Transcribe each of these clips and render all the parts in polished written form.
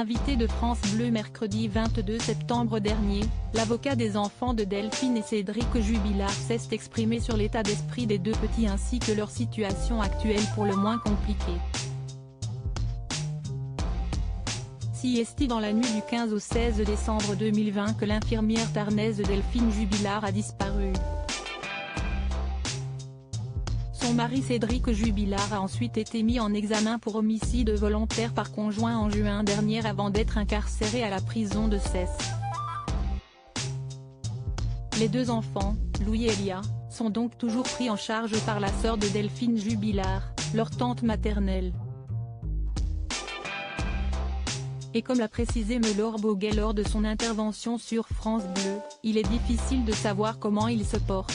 Invité de France Bleu mercredi 22 septembre dernier, l'avocat des enfants de Delphine et Cédric Jubilard s'est exprimé sur l'état d'esprit des deux petits ainsi que leur situation actuelle pour le moins compliquée. Est dans la nuit du 15 au 16 décembre 2020 que l'infirmière tarnaise Delphine Jubilard a disparu. Son mari Cédric Jubilard a ensuite été mis en examen pour homicide volontaire par conjoint en juin dernier avant d'être incarcéré à la prison de Cesse. Les deux enfants, Louis et Elia, sont donc toujours pris en charge par la sœur de Delphine Jubilard, leur tante maternelle. Et comme l'a précisé Laure Boguet lors de son intervention sur France Bleu, il est difficile de savoir comment il se porte.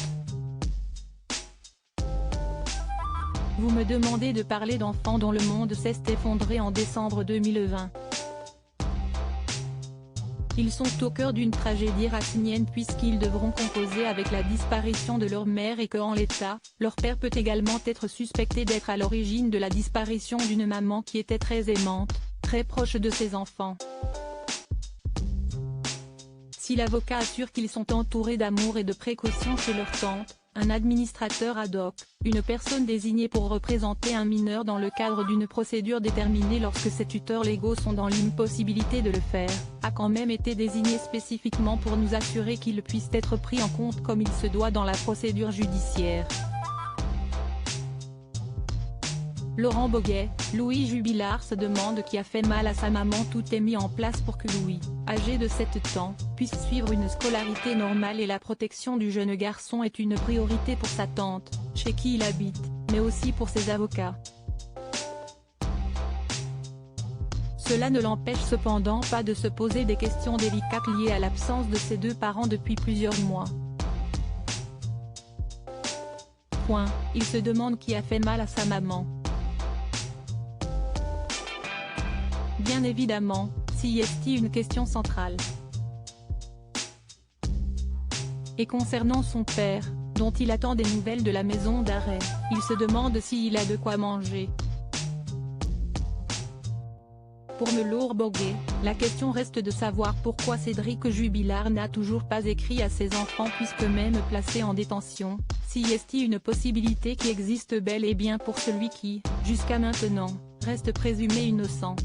Vous me demandez de parler d'enfants dont le monde s'est effondré en décembre 2020. Ils sont au cœur d'une tragédie racinienne puisqu'ils devront composer avec la disparition de leur mère et que en l'état, leur père peut également être suspecté d'être à l'origine de la disparition d'une maman qui était très aimante, très proche de ses enfants. Si l'avocat assure qu'ils sont entourés d'amour et de précaution chez leur tante, un administrateur ad hoc, une personne désignée pour représenter un mineur dans le cadre d'une procédure déterminée lorsque ses tuteurs légaux sont dans l'impossibilité de le faire, a quand même été désigné spécifiquement pour nous assurer qu'il puisse être pris en compte comme il se doit dans la procédure judiciaire. Laurent Boguet, Louis Jubilard se demande qui a fait mal à sa maman. Tout est mis en place pour que Louis, âgé de 7 ans, puisse suivre une scolarité normale et la protection du jeune garçon est une priorité pour sa tante, chez qui il habite, mais aussi pour ses avocats. Cela ne l'empêche cependant pas de se poser des questions délicates liées à l'absence de ses deux parents depuis plusieurs mois. Il se demande qui a fait mal à sa maman. Bien évidemment, c'est une question centrale. Et concernant son père, dont il attend des nouvelles de la maison d'arrêt, il se demande s'il a de quoi manger. Pour Laure Boguet, la question reste de savoir pourquoi Cédric Jubilard n'a toujours pas écrit à ses enfants puisque même placé en détention, c'est une possibilité qui existe bel et bien pour celui qui, jusqu'à maintenant, reste présumé innocent.